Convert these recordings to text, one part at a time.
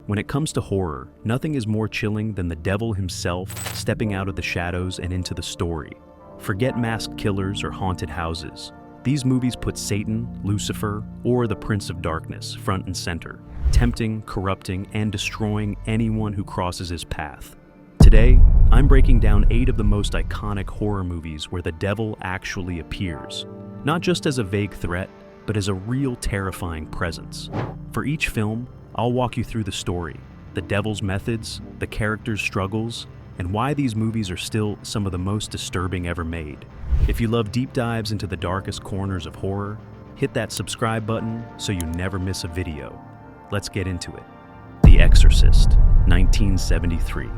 When it comes to horror, nothing is more chilling than the devil himself stepping out of the shadows and into the story. Forget masked killers or haunted houses. These movies put Satan, Lucifer, or the Prince of Darkness front and center, tempting, corrupting, and destroying anyone who crosses his path. Today, I'm breaking down 8 of the most iconic horror movies where the devil actually appears, not just as a vague threat, but as a real terrifying presence. For each film, I'll walk you through the story, the devil's methods, the characters' struggles, and why these movies are still some of the most disturbing ever made. If you love deep dives into the darkest corners of horror, hit that subscribe button so you never miss a video. Let's get into it. The Exorcist, 1973.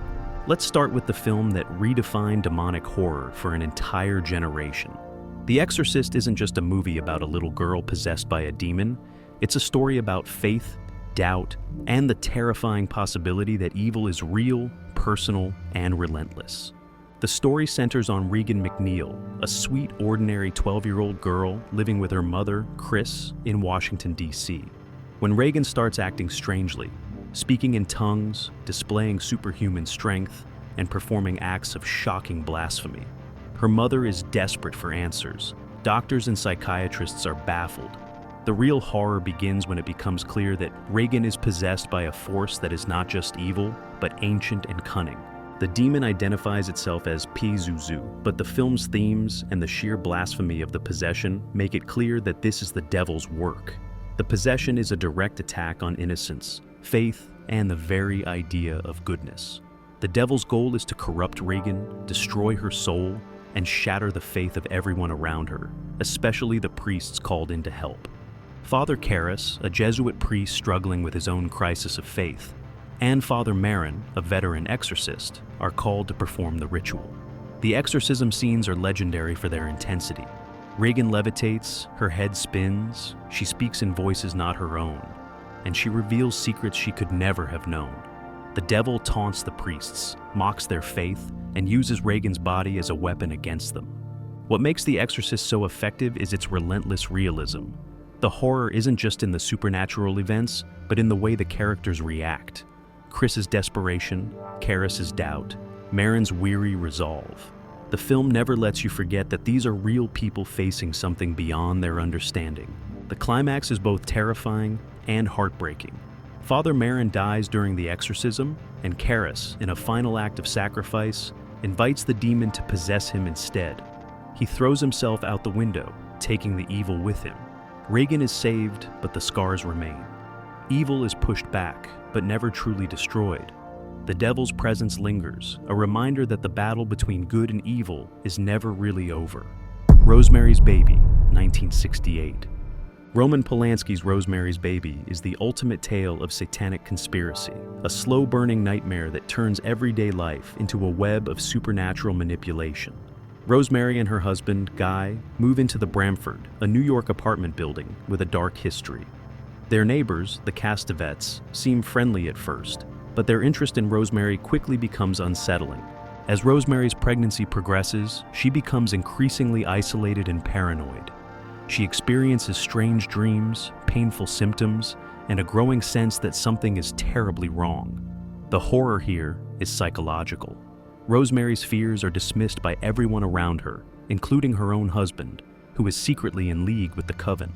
Let's start with the film that redefined demonic horror for an entire generation. The Exorcist isn't just a movie about a little girl possessed by a demon. It's a story about faith, doubt, and the terrifying possibility that evil is real, personal, and relentless. The story centers on Regan McNeil, a sweet, ordinary 12-year-old girl living with her mother, Chris, in Washington, D.C. When Regan starts acting strangely, speaking in tongues, displaying superhuman strength, and performing acts of shocking blasphemy, her mother is desperate for answers. Doctors and psychiatrists are baffled. The real horror begins when it becomes clear that Regan is possessed by a force that is not just evil, but ancient and cunning. The demon identifies itself as Pazuzu, but the film's themes and the sheer blasphemy of the possession make it clear that this is the devil's work. The possession is a direct attack on innocence, faith, and the very idea of goodness. The devil's goal is to corrupt Regan, destroy her soul, and shatter the faith of everyone around her, especially the priests called in to help. Father Karras, a Jesuit priest struggling with his own crisis of faith, and Father Marin, a veteran exorcist, are called to perform the ritual. The exorcism scenes are legendary for their intensity. Regan levitates, her head spins, she speaks in voices not her own, and she reveals secrets she could never have known. The devil taunts the priests, mocks their faith, and uses Regan's body as a weapon against them. What makes The Exorcist so effective is its relentless realism. The horror isn't just in the supernatural events, but in the way the characters react. Chris's desperation, Karras' doubt, Marin's weary resolve. The film never lets you forget that these are real people facing something beyond their understanding. The climax is both terrifying and heartbreaking. Father Marin dies during the exorcism, and Karras, in a final act of sacrifice, invites the demon to possess him instead. He throws himself out the window, taking the evil with him. Regan is saved, but the scars remain. Evil is pushed back, but never truly destroyed. The devil's presence lingers, a reminder that the battle between good and evil is never really over. Rosemary's Baby, 1968. Roman Polanski's Rosemary's Baby is the ultimate tale of satanic conspiracy, a slow-burning nightmare that turns everyday life into a web of supernatural manipulation. Rosemary and her husband, Guy, move into the Bramford, a New York apartment building with a dark history. Their neighbors, the Castavets, seem friendly at first, but their interest in Rosemary quickly becomes unsettling. As Rosemary's pregnancy progresses, she becomes increasingly isolated and paranoid. She experiences strange dreams, painful symptoms, and a growing sense that something is terribly wrong. The horror here is psychological. Rosemary's fears are dismissed by everyone around her, including her own husband, who is secretly in league with the coven.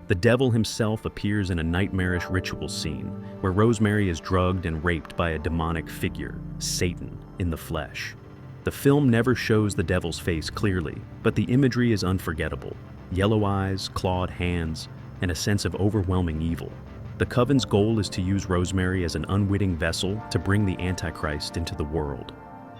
The devil himself appears in a nightmarish ritual scene where Rosemary is drugged and raped by a demonic figure, Satan, in the flesh. The film never shows the devil's face clearly, but the imagery is unforgettable. Yellow eyes, clawed hands, and a sense of overwhelming evil. The coven's goal is to use Rosemary as an unwitting vessel to bring the Antichrist into the world.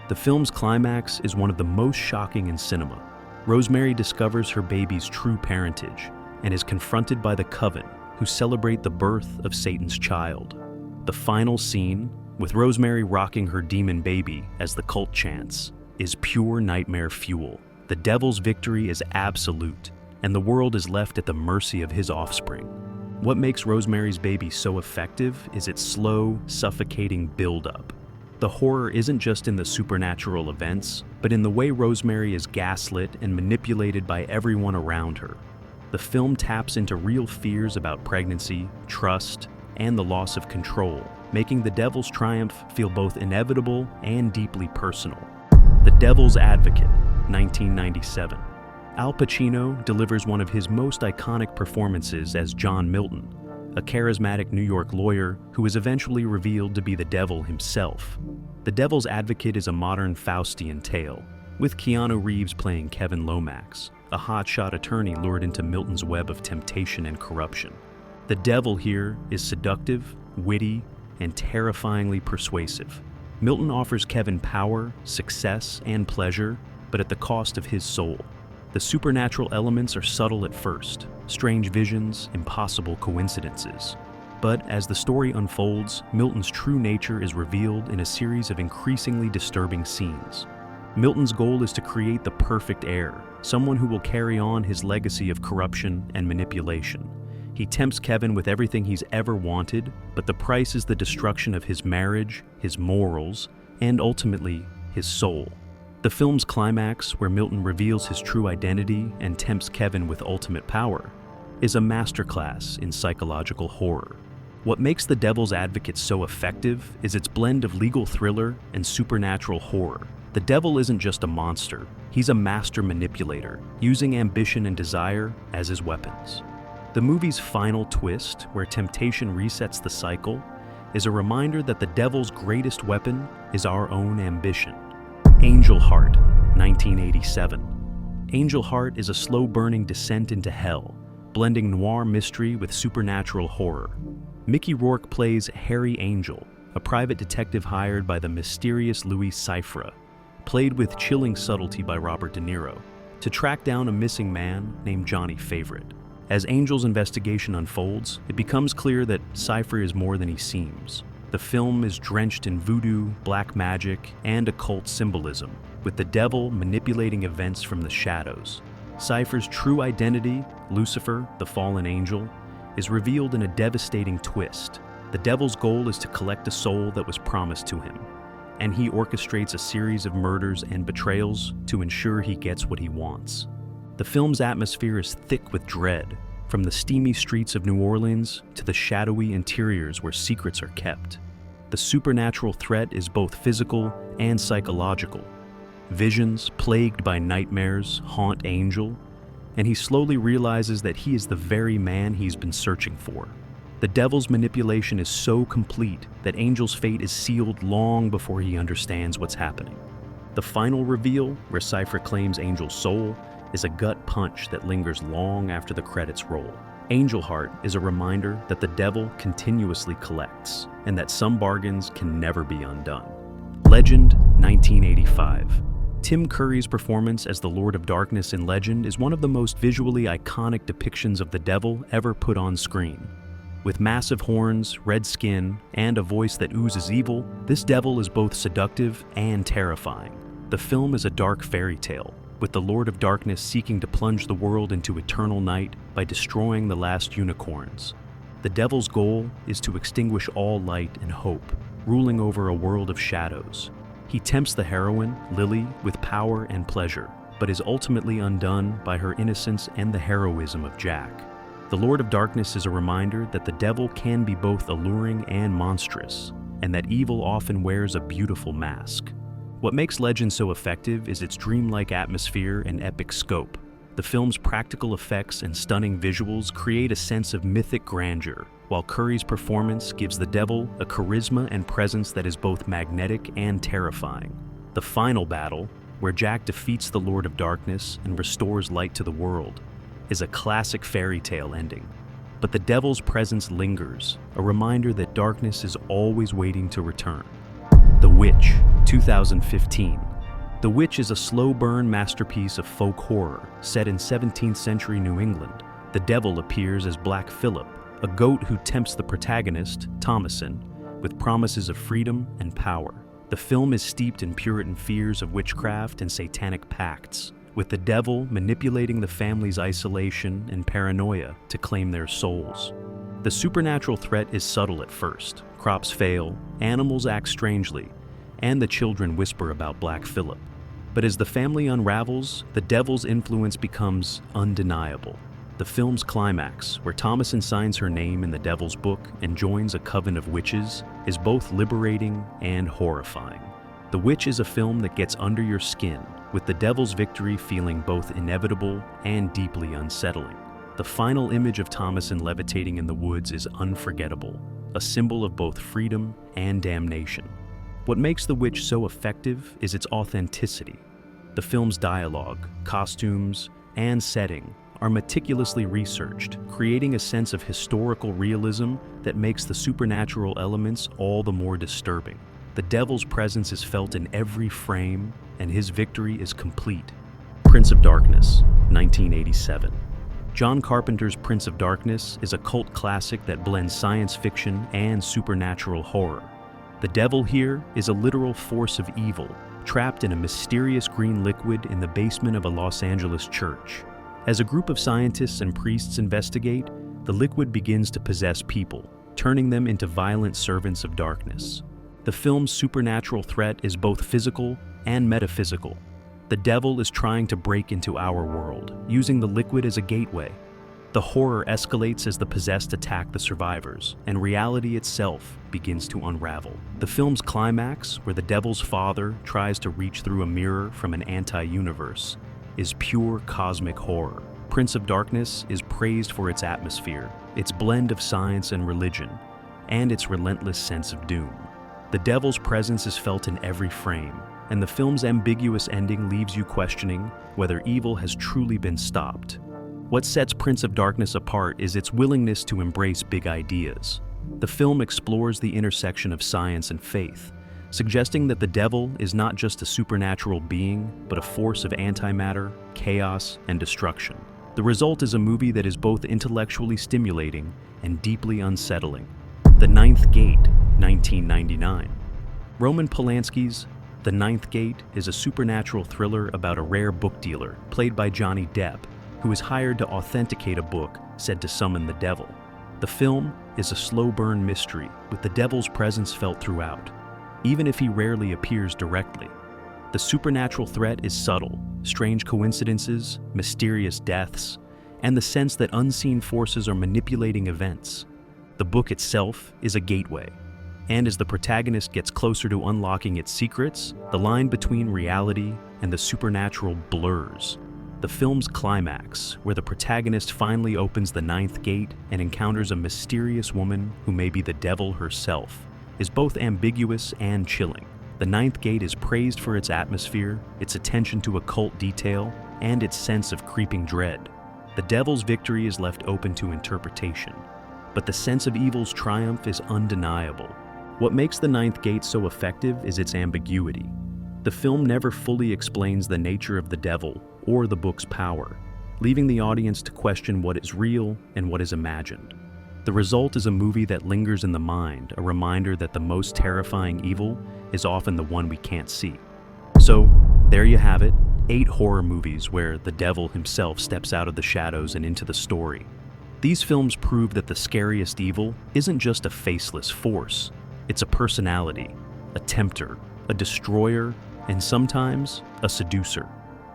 The film's climax is one of the most shocking in cinema. Rosemary discovers her baby's true parentage and is confronted by the coven, who celebrate the birth of Satan's child. The final scene, with Rosemary rocking her demon baby as the cult chants, is pure nightmare fuel. The devil's victory is absolute, and the world is left at the mercy of his offspring. What makes Rosemary's Baby so effective is its slow, suffocating build-up. The horror isn't just in the supernatural events, but in the way Rosemary is gaslit and manipulated by everyone around her. The film taps into real fears about pregnancy, trust, and the loss of control, making the devil's triumph feel both inevitable and deeply personal. The Devil's Advocate, 1997. Al Pacino delivers one of his most iconic performances as John Milton, a charismatic New York lawyer who is eventually revealed to be the devil himself. The Devil's Advocate is a modern Faustian tale, with Keanu Reeves playing Kevin Lomax, a hotshot attorney lured into Milton's web of temptation and corruption. The devil here is seductive, witty, and terrifyingly persuasive. Milton offers Kevin power, success, and pleasure, but at the cost of his soul. The supernatural elements are subtle at first, strange visions, impossible coincidences. But as the story unfolds, Milton's true nature is revealed in a series of increasingly disturbing scenes. Milton's goal is to create the perfect heir, someone who will carry on his legacy of corruption and manipulation. He tempts Kevin with everything he's ever wanted, but the price is the destruction of his marriage, his morals, and ultimately, his soul. The film's climax, where Milton reveals his true identity and tempts Kevin with ultimate power, is a masterclass in psychological horror. What makes The Devil's Advocate so effective is its blend of legal thriller and supernatural horror. The devil isn't just a monster, he's a master manipulator, using ambition and desire as his weapons. The movie's final twist, where temptation resets the cycle, is a reminder that the devil's greatest weapon is our own ambition. Angel Heart, 1987. Angel Heart is a slow-burning descent into hell, blending noir mystery with supernatural horror. Mickey Rourke plays Harry Angel, a private detective hired by the mysterious Louis Cyphre, played with chilling subtlety by Robert De Niro, to track down a missing man named Johnny Favorite. As Angel's investigation unfolds, it becomes clear that Cypher is more than he seems. The film is drenched in voodoo, black magic, and occult symbolism, with the devil manipulating events from the shadows. Cypher's true identity, Lucifer, the fallen angel, is revealed in a devastating twist. The devil's goal is to collect a soul that was promised to him, and he orchestrates a series of murders and betrayals to ensure he gets what he wants. The film's atmosphere is thick with dread, from the steamy streets of New Orleans to the shadowy interiors where secrets are kept. The supernatural threat is both physical and psychological. Visions, plagued by nightmares, haunt Angel, and he slowly realizes that he is the very man he's been searching for. The devil's manipulation is so complete that Angel's fate is sealed long before he understands what's happening. The final reveal, where Cypher claims Angel's soul, is a gut punch that lingers long after the credits roll. Angel Heart is a reminder that the devil continuously collects, and that some bargains can never be undone. Legend, 1985. Tim Curry's performance as the Lord of Darkness in Legend is one of the most visually iconic depictions of the devil ever put on screen. With massive horns, red skin, and a voice that oozes evil, this devil is both seductive and terrifying. The film is a dark fairy tale, with the Lord of Darkness seeking to plunge the world into eternal night by destroying the last unicorns. The devil's goal is to extinguish all light and hope, ruling over a world of shadows. He tempts the heroine, Lily, with power and pleasure, but is ultimately undone by her innocence and the heroism of Jack. The Lord of Darkness is a reminder that the devil can be both alluring and monstrous, and that evil often wears a beautiful mask. What makes Legend so effective is its dreamlike atmosphere and epic scope. The film's practical effects and stunning visuals create a sense of mythic grandeur, while Curry's performance gives the devil a charisma and presence that is both magnetic and terrifying. The final battle, where Jack defeats the Lord of Darkness and restores light to the world, is a classic fairy tale ending. But the devil's presence lingers, a reminder that darkness is always waiting to return. The Witch, 2015. The Witch is a slow-burn masterpiece of folk horror set in 17th century New England. The devil appears as Black Phillip, a goat who tempts the protagonist, Thomasin, with promises of freedom and power. The film is steeped in Puritan fears of witchcraft and satanic pacts, with the devil manipulating the family's isolation and paranoia to claim their souls. The supernatural threat is subtle at first. Crops fail, animals act strangely, and the children whisper about Black Phillip. But as the family unravels, the devil's influence becomes undeniable. The film's climax, where Thomasin signs her name in the Devil's Book and joins a coven of witches, is both liberating and horrifying. The Witch is a film that gets under your skin, with the Devil's victory feeling both inevitable and deeply unsettling. The final image of Thomasin levitating in the woods is unforgettable, a symbol of both freedom and damnation. What makes The Witch so effective is its authenticity. The film's dialogue, costumes, and setting are meticulously researched, creating a sense of historical realism that makes the supernatural elements all the more disturbing. The Devil's presence is felt in every frame, and his victory is complete. Prince of Darkness, 1987. John Carpenter's Prince of Darkness is a cult classic that blends science fiction and supernatural horror. The devil here is a literal force of evil, trapped in a mysterious green liquid in the basement of a Los Angeles church. As a group of scientists and priests investigate, the liquid begins to possess people, turning them into violent servants of darkness. The film's supernatural threat is both physical and metaphysical. The devil is trying to break into our world, using the liquid as a gateway. The horror escalates as the possessed attack the survivors, and reality itself begins to unravel. The film's climax, where the devil's father tries to reach through a mirror from an anti-universe, is pure cosmic horror. Prince of Darkness is praised for its atmosphere, its blend of science and religion, and its relentless sense of doom. The devil's presence is felt in every frame, and the film's ambiguous ending leaves you questioning whether evil has truly been stopped. What sets Prince of Darkness apart is its willingness to embrace big ideas. The film explores the intersection of science and faith, suggesting that the devil is not just a supernatural being, but a force of antimatter, chaos, and destruction. The result is a movie that is both intellectually stimulating and deeply unsettling. The Ninth Gate, 1999. Roman Polanski's The Ninth Gate is a supernatural thriller about a rare book dealer, played by Johnny Depp, who is hired to authenticate a book said to summon the devil. The film is a slow-burn mystery, with the devil's presence felt throughout, even if he rarely appears directly. The supernatural threat is subtle: strange coincidences, mysterious deaths, and the sense that unseen forces are manipulating events. The book itself is a gateway, and as the protagonist gets closer to unlocking its secrets, the line between reality and the supernatural blurs. The film's climax, where the protagonist finally opens the Ninth Gate and encounters a mysterious woman who may be the devil herself, is both ambiguous and chilling. The Ninth Gate is praised for its atmosphere, its attention to occult detail, and its sense of creeping dread. The devil's victory is left open to interpretation, but the sense of evil's triumph is undeniable. What makes The Ninth Gate so effective is its ambiguity. The film never fully explains the nature of the devil or the book's power, leaving the audience to question what is real and what is imagined. The result is a movie that lingers in the mind, a reminder that the most terrifying evil is often the one we can't see. So, there you have it, 8 horror movies where the devil himself steps out of the shadows and into the story. These films prove that the scariest evil isn't just a faceless force. It's a personality, a tempter, a destroyer, and sometimes a seducer.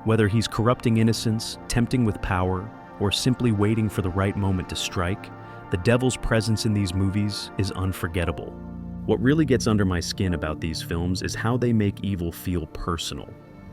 Whether he's corrupting innocence, tempting with power, or simply waiting for the right moment to strike, the devil's presence in these movies is unforgettable. What really gets under my skin about these films is how they make evil feel personal.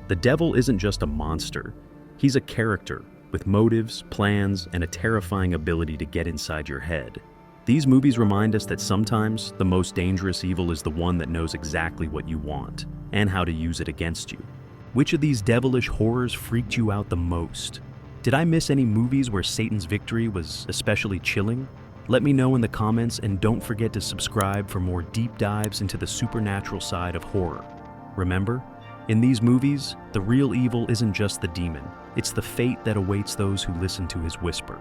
The devil isn't just a monster. He's a character with motives, plans, and a terrifying ability to get inside your head. These movies remind us that sometimes the most dangerous evil is the one that knows exactly what you want and how to use it against you. Which of these devilish horrors freaked you out the most? Did I miss any movies where Satan's victory was especially chilling? Let me know in the comments, and don't forget to subscribe for more deep dives into the supernatural side of horror. Remember, in these movies, the real evil isn't just the demon, it's the fate that awaits those who listen to his whisper.